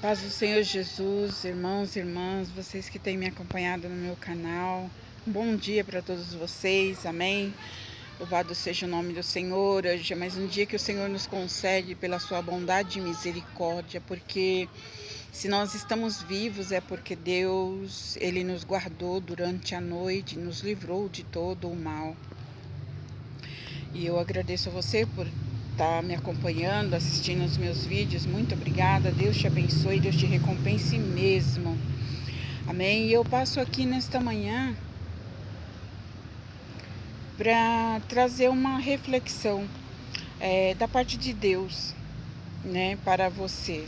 Paz do Senhor Jesus, irmãos e irmãs, vocês que têm me acompanhado no meu canal. Um bom dia para todos vocês, amém? Louvado seja o nome do Senhor. Hoje é mais um dia que o Senhor nos concede pela sua bondade e misericórdia, porque se nós estamos vivos é porque Deus, Ele nos guardou durante a noite, nos livrou de todo o mal. E eu agradeço a você por estar me acompanhando, assistindo os meus vídeos. Muito obrigada. Deus te abençoe, Deus te recompense mesmo. Amém? E eu passo aqui nesta manhã para trazer uma reflexão da parte de Deus, né, para você.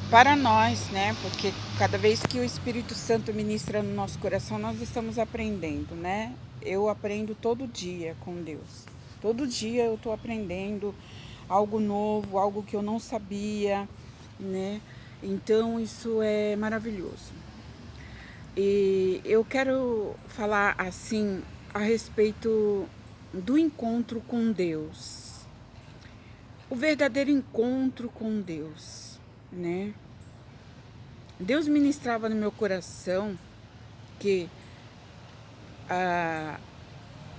Para nós, né, porque cada vez que o Espírito Santo ministra no nosso coração, nós estamos aprendendo, né? Eu aprendo todo dia com Deus. Todo dia eu estou aprendendo algo novo, algo que eu não sabia, né? Então isso é maravilhoso. E eu quero falar assim a respeito do encontro com Deus. O verdadeiro encontro com Deus, né? Deus ministrava no meu coração que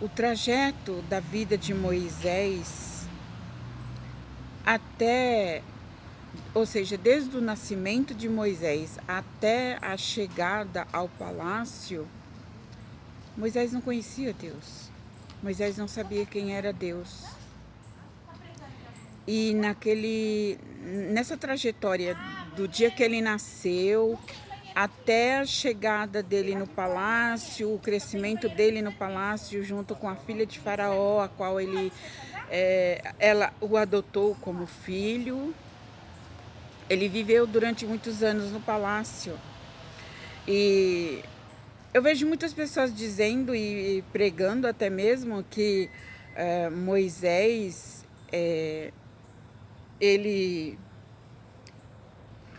o trajeto da vida de Moisés ou seja, desde o nascimento de Moisés até a chegada ao palácio, Moisés não conhecia Deus. Moisés não sabia quem era Deus. E nessa trajetória do dia que ele nasceu até a chegada dele no palácio, o crescimento dele no palácio junto com a filha de Faraó, a qual ela o adotou como filho. Ele viveu durante muitos anos no palácio. E eu vejo muitas pessoas dizendo e pregando até mesmo que Moisés, ele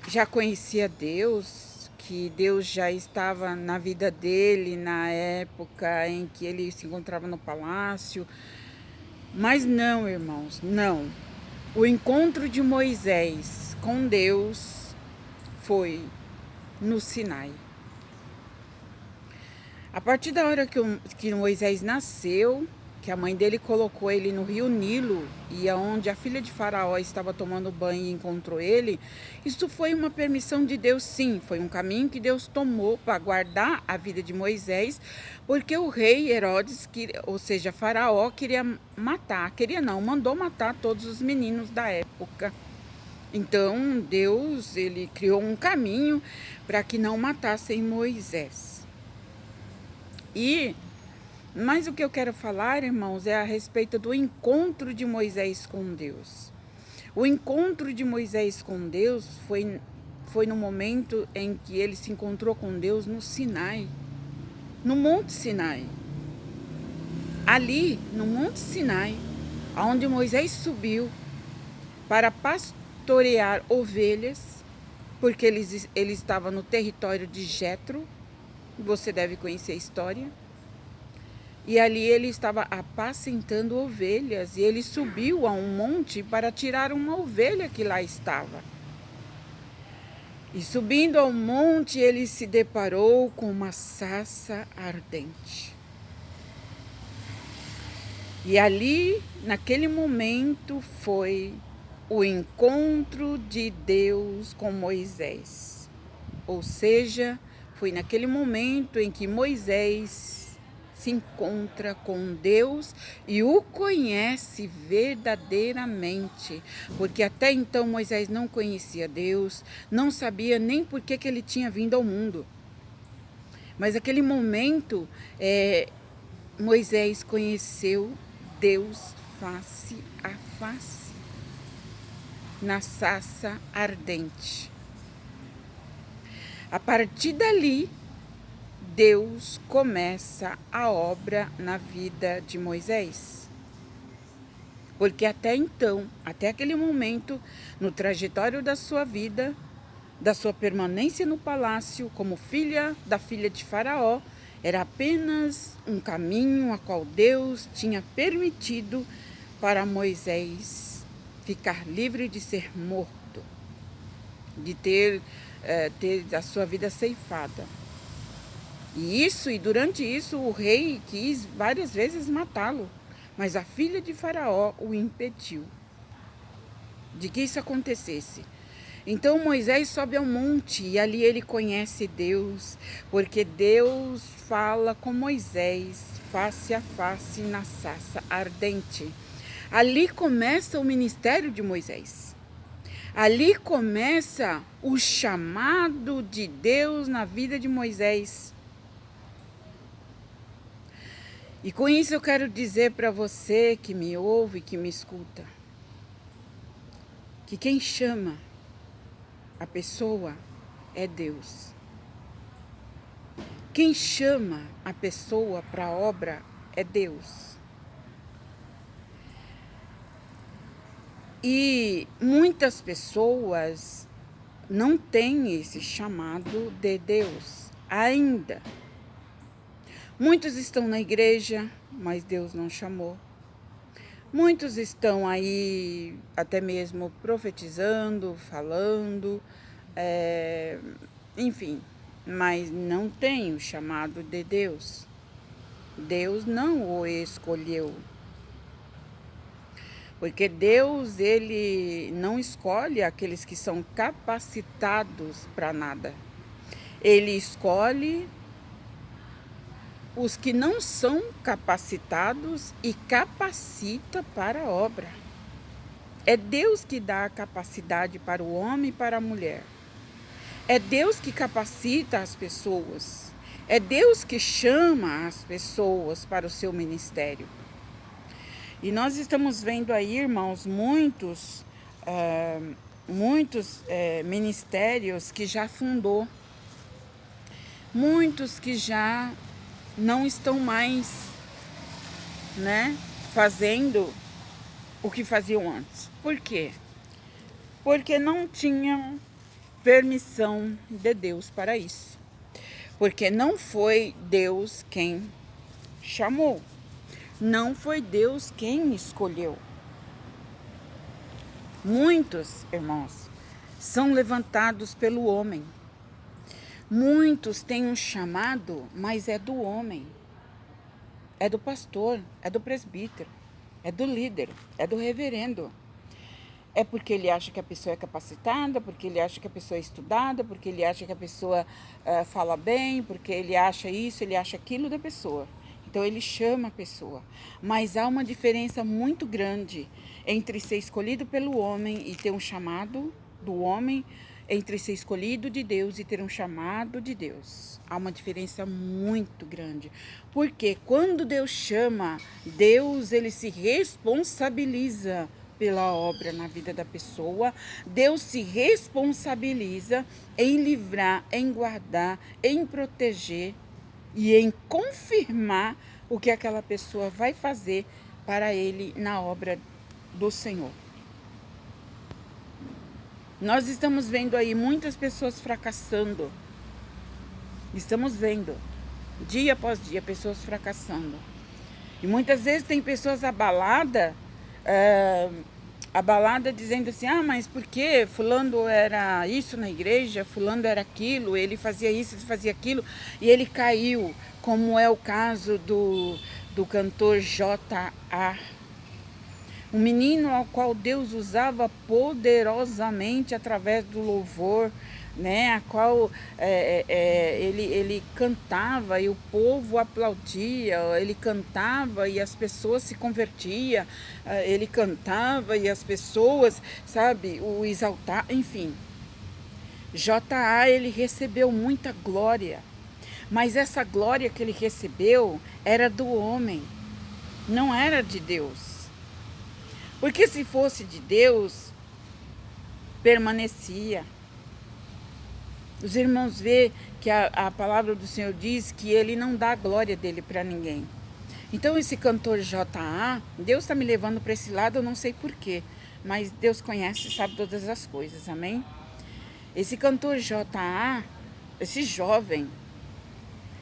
já conhecia Deus, que Deus já estava na vida dele na época em que ele se encontrava no palácio. Mas não, irmãos, não. O encontro de Moisés com Deus foi no Sinai. A partir da hora que Moisés nasceu, que a mãe dele colocou ele no rio Nilo, e aonde a filha de Faraó estava tomando banho e encontrou ele, isso foi uma permissão de Deus, sim, foi um caminho que Deus tomou para guardar a vida de Moisés, porque o rei Herodes, ou seja, Faraó, mandou matar todos os meninos da época. Então Deus, ele criou um caminho para que não matassem Moisés. Mas o que eu quero falar, irmãos, é a respeito do encontro de Moisés com Deus. O encontro de Moisés com Deus foi no momento em que ele se encontrou com Deus no Sinai, no Monte Sinai. Ali, no Monte Sinai, onde Moisés subiu para pastorear ovelhas, porque ele estava no território de Jetro. Você deve conhecer a história. E ali ele estava apacentando ovelhas, e ele subiu a um monte para tirar uma ovelha que lá estava. E subindo ao monte, ele se deparou com uma sarça ardente. E ali, naquele momento, foi o encontro de Deus com Moisés. Ou seja, foi naquele momento em que Moisés se encontra com Deus e o conhece verdadeiramente, porque até então Moisés não conhecia Deus, não sabia nem por que ele tinha vindo ao mundo. Mas naquele momento, Moisés conheceu Deus face a face, na sarça ardente. A partir dali, Deus começa a obra na vida de Moisés. Porque até então, até aquele momento, no trajetório da sua vida, da sua permanência no palácio como filha da filha de Faraó, era apenas um caminho a qual Deus tinha permitido para Moisés ficar livre de ser morto. de ter a sua vida ceifada. E durante isso, o rei quis várias vezes matá-lo, mas a filha de Faraó o impediu de que isso acontecesse. Então Moisés sobe ao monte e ali ele conhece Deus, porque Deus fala com Moisés face a face na sarça ardente. Ali começa o ministério de Moisés. Ali começa o chamado de Deus na vida de Moisés. E com isso eu quero dizer para você que me ouve, que me escuta, que quem chama a pessoa é Deus. Quem chama a pessoa para a obra é Deus. E muitas pessoas não têm esse chamado de Deus ainda. Muitos estão na igreja, mas Deus não chamou. Muitos estão aí até mesmo profetizando, falando, enfim, mas não tem o chamado de Deus. Deus não o escolheu. Porque Deus, ele não escolhe aqueles que são capacitados para nada. Ele escolhe os que não são capacitados e capacita para a obra. É Deus que dá a capacidade para o homem e para a mulher. É Deus que capacita as pessoas. É Deus que chama as pessoas para o seu ministério. E nós estamos vendo aí, irmãos, muitos ministérios que já fundou. Muitos que já não estão mais, fazendo o que faziam antes. Por quê? Porque não tinham permissão de Deus para isso. Porque não foi Deus quem chamou. Não foi Deus quem escolheu. Muitos, irmãos, são levantados pelo homem. Muitos têm um chamado, mas é do homem. É do pastor, é do presbítero, é do líder, é do reverendo. É porque ele acha que a pessoa é capacitada, porque ele acha que a pessoa é estudada, porque ele acha que a pessoa fala bem, porque ele acha isso, ele acha aquilo da pessoa. Então ele chama a pessoa. Mas há uma diferença muito grande entre ser escolhido pelo homem e ter um chamado do homem, entre ser escolhido de Deus e ter um chamado de Deus. Há uma diferença muito grande. Porque quando Deus chama, Deus ele se responsabiliza pela obra na vida da pessoa. Deus se responsabiliza em livrar, em guardar, em proteger e em confirmar o que aquela pessoa vai fazer para ele na obra do Senhor. Nós estamos vendo aí muitas pessoas fracassando. Estamos vendo, dia após dia, pessoas fracassando. E muitas vezes tem pessoas abaladas, dizendo assim, mas por que fulano era isso na igreja, fulano era aquilo, ele fazia isso, ele fazia aquilo, e ele caiu, como é o caso do cantor J.A., um menino ao qual Deus usava poderosamente através do louvor, a qual ele cantava e o povo aplaudia, ele cantava e as pessoas se convertiam, ele cantava e as pessoas, o exaltavam, enfim. J.A. ele recebeu muita glória, mas essa glória que ele recebeu era do homem, não era de Deus. Porque se fosse de Deus, permanecia. Os irmãos vê que a palavra do Senhor diz que ele não dá a glória dele para ninguém. Então esse cantor J.A., Deus está me levando para esse lado, eu não sei porquê, mas Deus conhece e sabe todas as coisas, amém? Esse cantor J.A., esse jovem,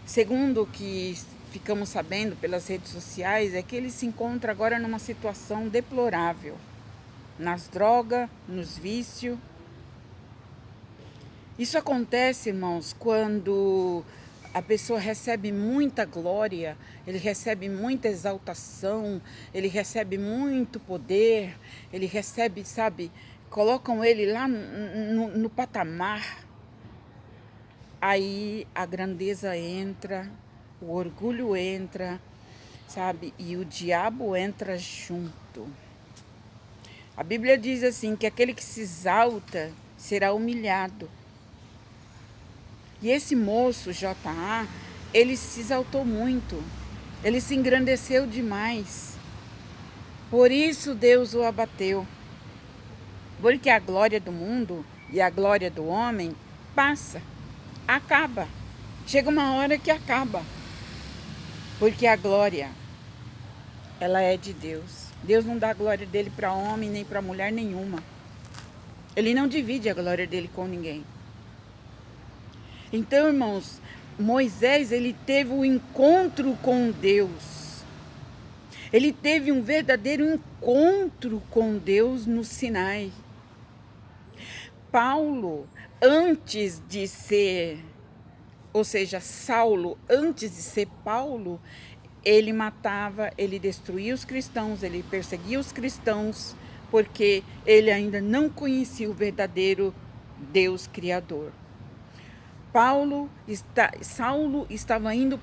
segundo o que ficamos sabendo pelas redes sociais, é que ele se encontra agora numa situação deplorável, nas drogas, nos vícios. Isso acontece, irmãos, quando a pessoa recebe muita glória, ele recebe muita exaltação, ele recebe muito poder, ele recebe, sabe, colocam ele lá no patamar. Aí a grandeza entra, o orgulho entra, sabe, e o diabo entra junto. A Bíblia diz assim, que aquele que se exalta será humilhado. E esse moço, J.A., ele se exaltou muito, ele se engrandeceu demais. Por isso Deus o abateu. Porque a glória do mundo e a glória do homem passa, acaba. Chega uma hora que acaba. Porque a glória, ela é de Deus. Deus não dá a glória dele para homem nem para mulher nenhuma. Ele não divide a glória dele com ninguém. Então, irmãos, Moisés, ele teve um encontro com Deus. Ele teve um verdadeiro encontro com Deus no Sinai. Paulo, antes de ser, ou seja, Saulo, antes de ser Paulo, ele matava, ele destruía os cristãos, ele perseguia os cristãos, porque ele ainda não conhecia o verdadeiro Deus Criador. Saulo estava indo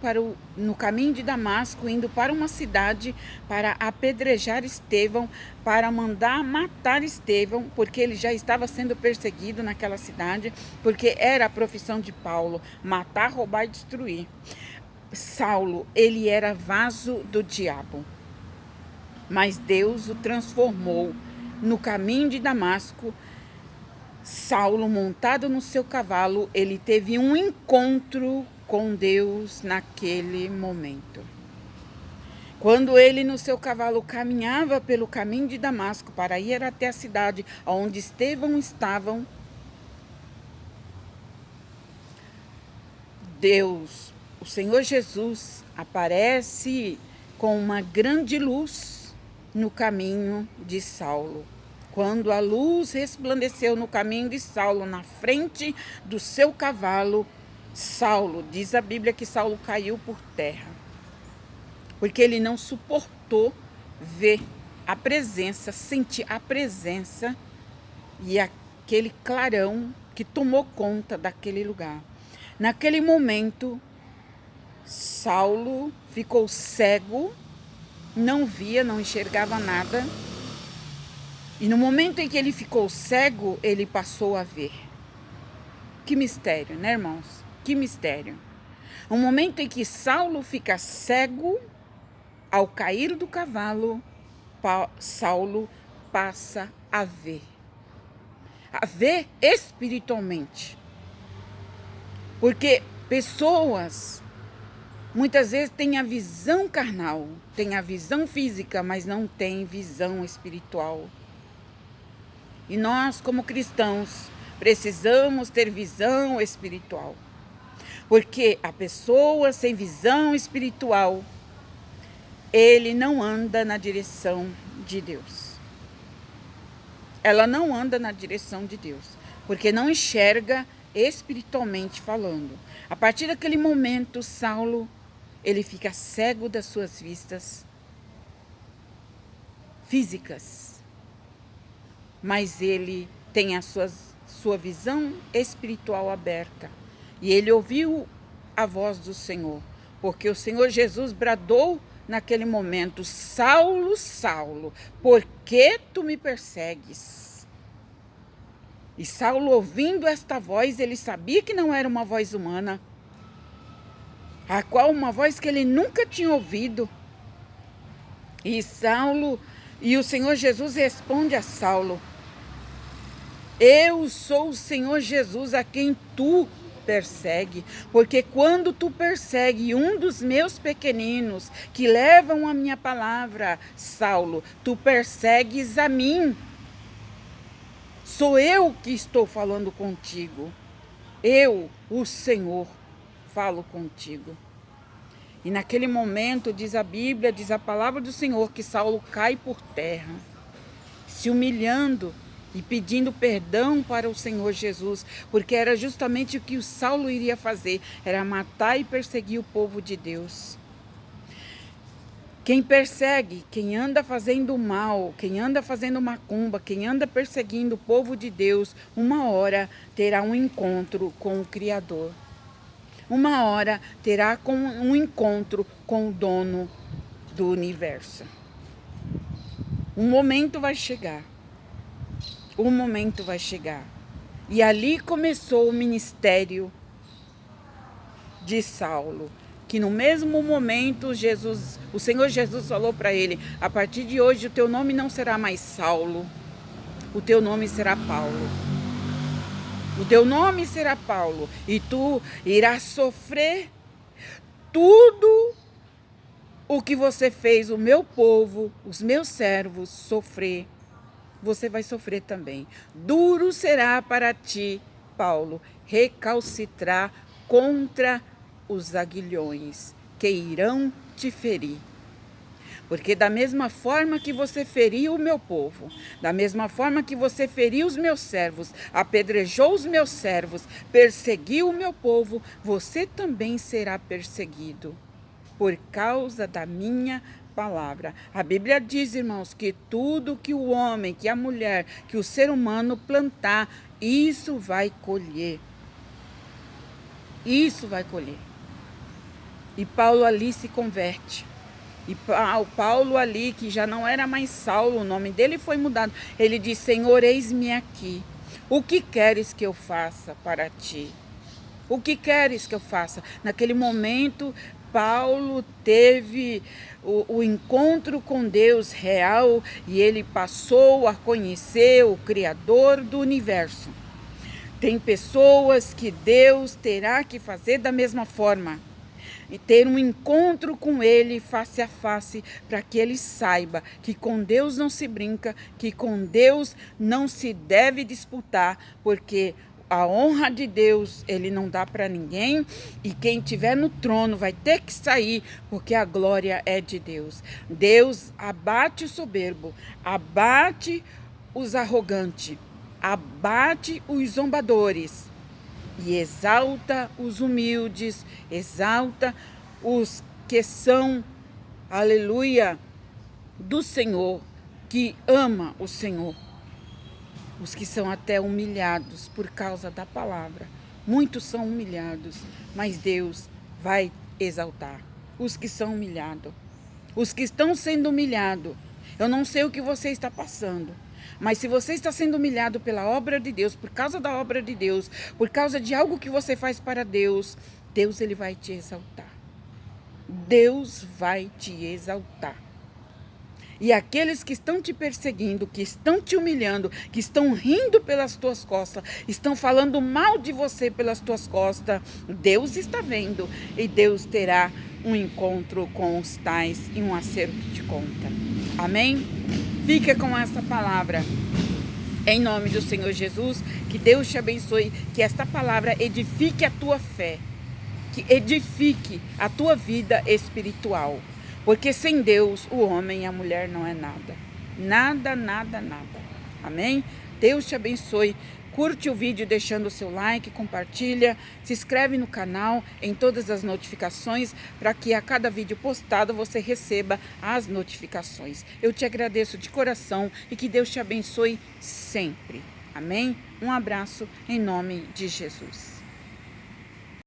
no caminho de Damasco, indo para uma cidade para apedrejar Estevão, para mandar matar Estevão, porque ele já estava sendo perseguido naquela cidade, porque era a profissão de Paulo, matar, roubar e destruir. Saulo, ele era vaso do diabo, mas Deus o transformou no caminho de Damasco. Saulo, montado no seu cavalo, ele teve um encontro com Deus naquele momento. Quando ele no seu cavalo caminhava pelo caminho de Damasco para ir até a cidade onde Estevão estava, Deus, o Senhor Jesus, aparece com uma grande luz no caminho de Saulo. Quando a luz resplandeceu no caminho de Saulo, na frente do seu cavalo, Saulo, diz a Bíblia que Saulo caiu por terra, porque ele não suportou ver a presença, sentir a presença e aquele clarão que tomou conta daquele lugar. Naquele momento, Saulo ficou cego, não via, não enxergava nada. E no momento em que ele ficou cego, ele passou a ver. Que mistério, né, irmãos? Que mistério. O momento em que Saulo fica cego, ao cair do cavalo, Saulo passa a ver. A ver espiritualmente. Porque pessoas, muitas vezes, têm a visão carnal, têm a visão física, mas não têm visão espiritual. E nós, como cristãos, precisamos ter visão espiritual. Porque a pessoa sem visão espiritual, ele não anda na direção de Deus. Ela não anda na direção de Deus, porque não enxerga espiritualmente falando. A partir daquele momento, Saulo, ele fica cego das suas vistas físicas. Mas ele tem a sua visão espiritual aberta. E ele ouviu a voz do Senhor, porque o Senhor Jesus bradou naquele momento: Saulo, Saulo, por que tu me persegues? E Saulo, ouvindo esta voz, ele sabia que não era uma voz humana, a qual uma voz que ele nunca tinha ouvido. E o Senhor Jesus responde a Saulo: eu sou o Senhor Jesus a quem tu persegue, porque quando tu persegue um dos meus pequeninos que levam a minha palavra, Saulo, tu persegues a mim. Sou eu que estou falando contigo. Eu, o Senhor, falo contigo. E naquele momento, diz a Bíblia, diz a palavra do Senhor, que Saulo cai por terra, se humilhando e pedindo perdão para o Senhor Jesus, porque era justamente o que o Saulo iria fazer, era matar e perseguir o povo de Deus. Quem persegue, quem anda fazendo mal, quem anda fazendo macumba, quem anda perseguindo o povo de Deus, uma hora terá um encontro com o Criador. Uma hora terá um encontro com o dono do universo. Um momento vai chegar. Um momento vai chegar. E ali começou o ministério de Saulo. Que no mesmo momento o Senhor Jesus falou para ele: a partir de hoje o teu nome não será mais Saulo, o teu nome será Paulo. O teu nome será Paulo e tu irás sofrer tudo o que você fez o meu povo, os meus servos sofrer. Você vai sofrer também. Duro será para ti, Paulo, recalcitrar contra os aguilhões que irão te ferir. Porque da mesma forma que você feriu o meu povo, da mesma forma que você feriu os meus servos, apedrejou os meus servos, perseguiu o meu povo, você também será perseguido por causa da minha palavra. A Bíblia diz, irmãos, que tudo que o homem, que a mulher, que o ser humano plantar, isso vai colher. Isso vai colher. E Paulo ali se converte. E Paulo ali, que já não era mais Saulo, o nome dele foi mudado. Ele diz: Senhor, eis-me aqui. O que queres que eu faça para ti? O que queres que eu faça? Naquele momento, Paulo teve o encontro com Deus real e ele passou a conhecer o Criador do universo. Tem pessoas que Deus terá que fazer da mesma forma. E ter um encontro com ele face a face, para que ele saiba que com Deus não se brinca, que com Deus não se deve disputar, porque a honra de Deus ele não dá para ninguém, e quem estiver no trono vai ter que sair, porque a glória é de Deus. Deus abate o soberbo, abate os arrogantes, abate os zombadores, e exalta os humildes, exalta os que são, aleluia, do Senhor, que ama o Senhor. Os que são até humilhados por causa da palavra. Muitos são humilhados, mas Deus vai exaltar os que são humilhados. Os que estão sendo humilhados. Eu não sei o que você está passando. Mas se você está sendo humilhado pela obra de Deus, por causa da obra de Deus, por causa de algo que você faz para Deus, Deus ele vai te exaltar. Deus vai te exaltar. E aqueles que estão te perseguindo, que estão te humilhando, que estão rindo pelas tuas costas, estão falando mal de você pelas tuas costas, Deus está vendo e Deus terá um encontro com os tais e um acerto de conta. Amém? Fica com essa palavra. Em nome do Senhor Jesus, que Deus te abençoe, que esta palavra edifique a tua fé, que edifique a tua vida espiritual. Porque sem Deus, o homem e a mulher não é nada. Nada, nada, nada. Amém? Deus te abençoe. Curte o vídeo deixando o seu like, compartilha, se inscreve no canal em todas as notificações para que a cada vídeo postado você receba as notificações. Eu te agradeço de coração e que Deus te abençoe sempre. Amém? Um abraço em nome de Jesus.